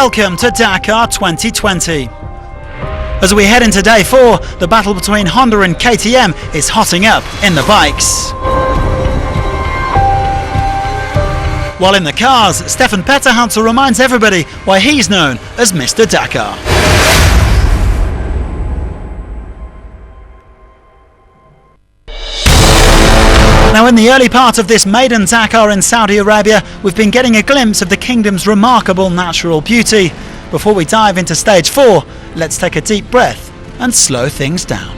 Welcome to Dakar 2020. As we head into day 4, the battle between Honda and KTM is hotting up in the bikes. While in the cars, Stefan Petterhansel reminds everybody why he's known as Mr. Dakar. Now, in the early part of this maiden Dakar in Saudi Arabia, we've been getting a glimpse of the kingdom's remarkable natural beauty. Before we dive into stage 4, let's take a deep breath and slow things down.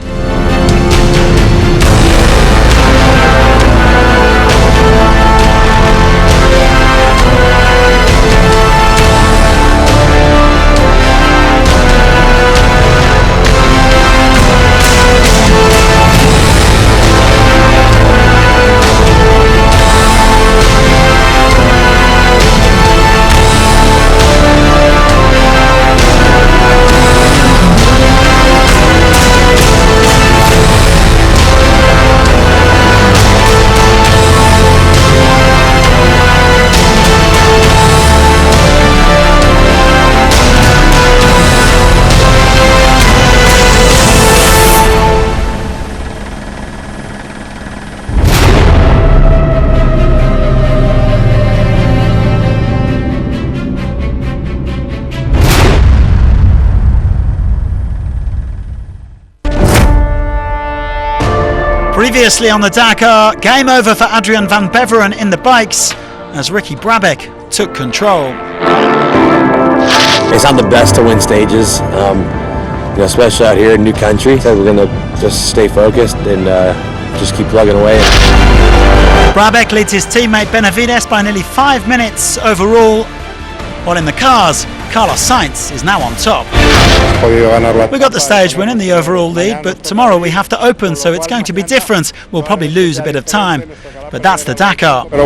Previously on the Dakar, game over for Adrian van Beveren in the bikes as Ricky Brabec took control. It's not the best to win stages, especially out here in a new country. So we're going to just stay focused and just keep plugging away. Brabec leads his teammate Benavides by nearly 5 minutes overall, while in the cars, Carlos Sainz is now on top. We got the stage win in the overall lead, but tomorrow we have to open, so it's going to be different. We'll probably lose a bit of time, but that's the Dakar. The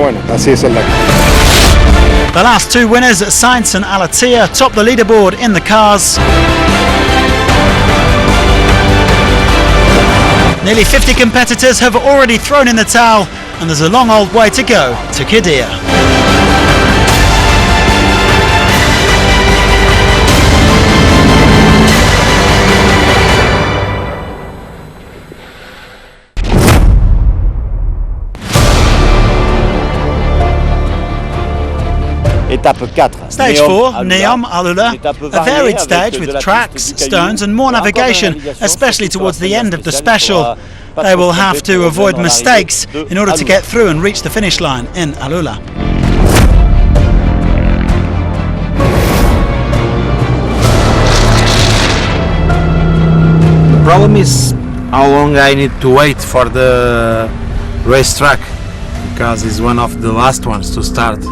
last two winners, Sainz and Alatia, top the leaderboard in the cars. Nearly 50 competitors have already thrown in the towel, and there's a long old way to go to Qiddiya. Stage 4, Neom, Alula, a varied stage with tracks, stones and more navigation, especially towards the end of the special. They will have to avoid mistakes in order to get through and reach the finish line in Alula. The problem is how long I need to wait for the racetrack, because it's one of the last ones to start.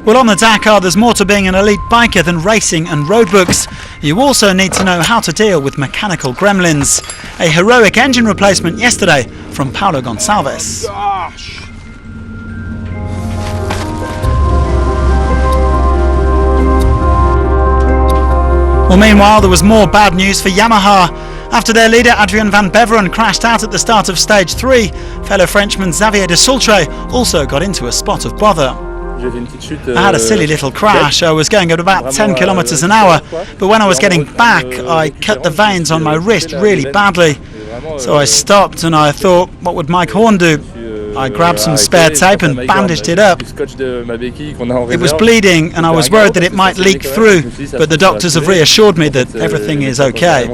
Well, on the Dakar, there's more to being an elite biker than racing and roadbooks. You also need to know how to deal with mechanical gremlins. A heroic engine replacement yesterday from Paulo Gonçalves. Well, meanwhile, there was more bad news for Yamaha. After their leader Adrian van Beveren crashed out at the start of stage 3, fellow Frenchman Xavier de Sultre also got into a spot of bother. I had a silly little crash. I was going at about 10 kilometers an hour, but when I was getting back, I cut the veins on my wrist really badly. So I stopped and I thought, what would Mike Horn do? I grabbed some spare tape and bandaged it up. It was bleeding and I was worried that it might leak through, but the doctors have reassured me that everything is okay.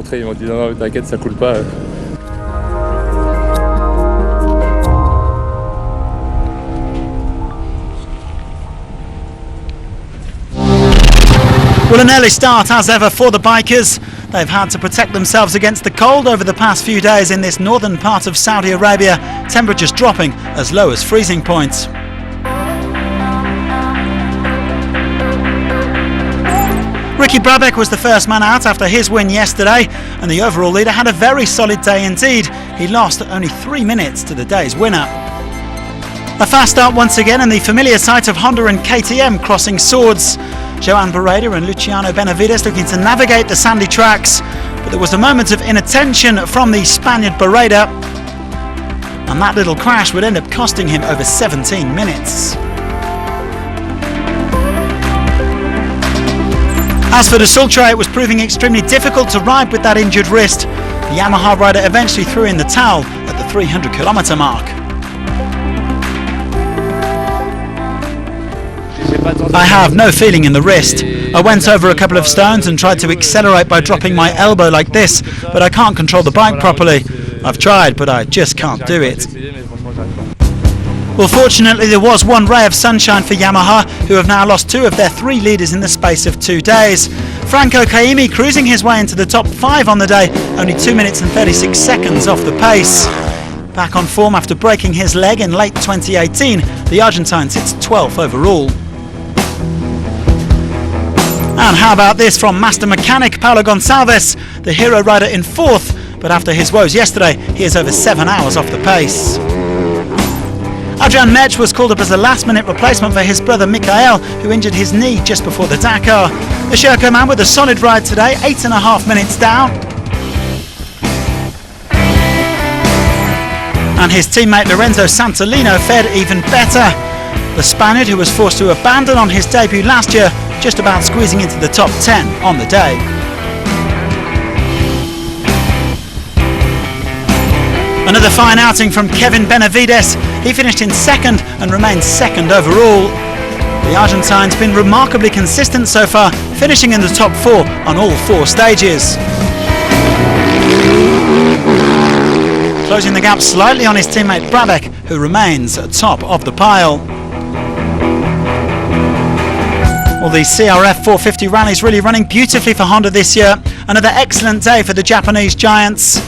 Well, an early start as ever for the bikers. They've had to protect themselves against the cold over the past few days in this northern part of Saudi Arabia, temperatures dropping as low as freezing point. Ricky Brabec was the first man out after his win yesterday, and the overall leader had a very solid day indeed. He lost only 3 minutes to the day's winner. A fast start once again, and the familiar sight of Honda and KTM crossing swords. Joan Barreda and Luciano Benavides looking to navigate the sandy tracks, but there was a moment of inattention from the Spaniard Barreda, and that little crash would end up costing him over 17 minutes. As for de Sultre, it was proving extremely difficult to ride with that injured wrist. The Yamaha rider eventually threw in the towel at the 300-kilometre mark. I have no feeling in the wrist. I went over a couple of stones and tried to accelerate by dropping my elbow like this, but I can't control the bike properly. I've tried, but I just can't do it. Well, fortunately there was one ray of sunshine for Yamaha, who have now lost 2 of their 3 leaders in the space of 2 days. Franco Caimi cruising his way into the top 5 on the day, only 2 minutes and 36 seconds off the pace. Back on form after breaking his leg in late 2018, the Argentine sits 12th overall. And how about this from master mechanic Paulo Gonçalves, the hero rider in 4th, but after his woes yesterday, he is over 7 hours off the pace. Adrian Mech was called up as a last-minute replacement for his brother Mikael, who injured his knee just before the Dakar. The Sherco man with a solid ride today, 8.5 minutes down. And his teammate Lorenzo Santolino fared even better. The Spaniard, who was forced to abandon on his debut last year, just about squeezing into the top 10 on the day. Another fine outing from Kevin Benavides. He finished in 2nd and remains 2nd overall. The Argentine's been remarkably consistent so far, finishing in the top 4 on all 4 stages. Closing the gap slightly on his teammate Brabec, who remains at top of the pile. Well, the CRF 450 rally's really running beautifully for Honda this year. Another excellent day for the Japanese giants.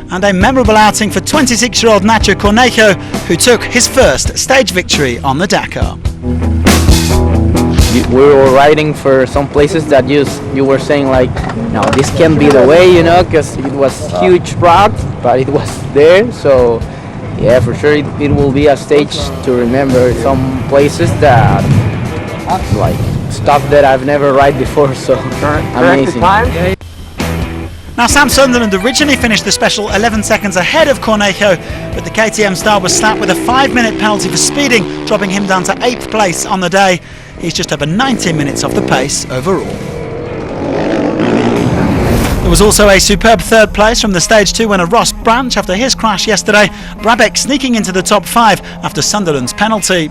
And a memorable outing for 26-year-old Nacho Cornejo, who took his first stage victory on the Dakar. We were riding for some places that you were saying like, no, this can't be the way, you know, because it was huge rock, but it was there. So yeah, for sure it will be a stage to remember. Some places that like stuff that I've never ride before, so amazing. Now, Sam Sunderland originally finished the special 11 seconds ahead of Cornejo, but the KTM star was slapped with a 5-minute penalty for speeding, dropping him down to 8th place on the day. He's just over 19 minutes off the pace overall. There was also a superb 3rd place from the Stage 2 winner Ross Branch after his crash yesterday. Brabec sneaking into the top 5 after Sunderland's penalty.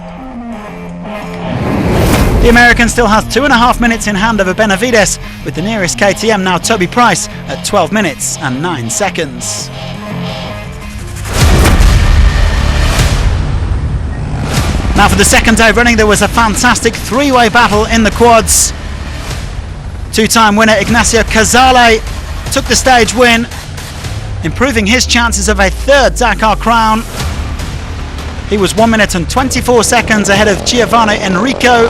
The American still has 2.5 minutes in hand over Benavides, with the nearest KTM now Toby Price at 12 minutes and 9 seconds. Now for the second day running, there was a fantastic 3-way battle in the quads. 2-time winner Ignacio Casale took the stage win, improving his chances of a 3rd Dakar crown. He was 1 minute and 24 seconds ahead of Giovanni Enrico.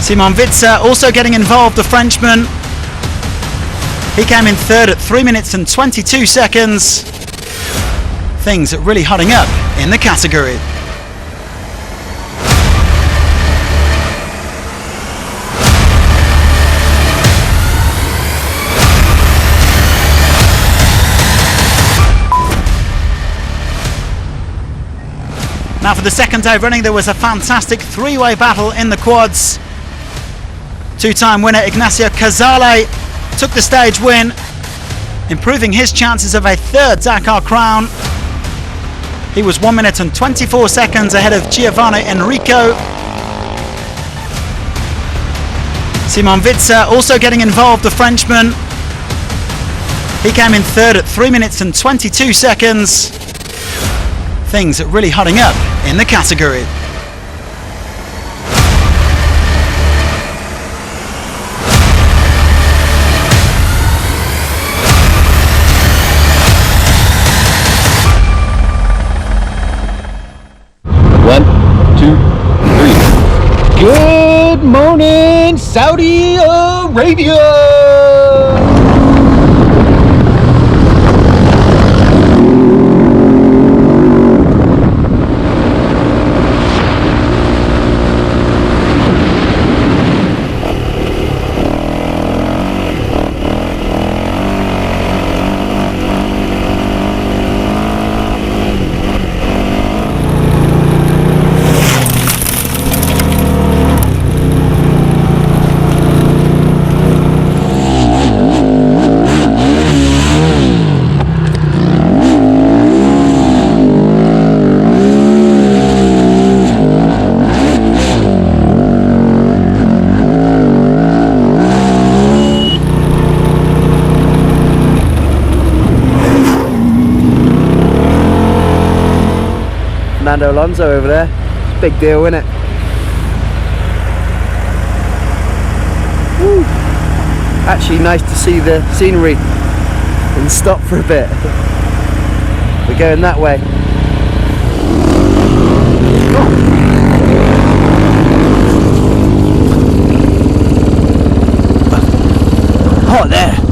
Simon Witzer also getting involved, the Frenchman. He came in 3rd at 3 minutes and 22 seconds. Things really hotting up in the category. Now for the second day running, there was a fantastic 3-way battle in the quads. 2-time winner Ignacio Casale took the stage win, improving his chances of a 3rd Dakar crown. He was 1 minute and 24 seconds ahead of Giovanni Enrico. Simon Witzer also getting involved, the Frenchman. He came in 3rd at 3 minutes and 22 seconds. Things really hotting up in the category. Good morning, Saudi Arabia! Fernando Alonso over there. Big deal, isn't it? Woo. Actually nice to see the scenery and stop for a bit. We're going that way. Hot there.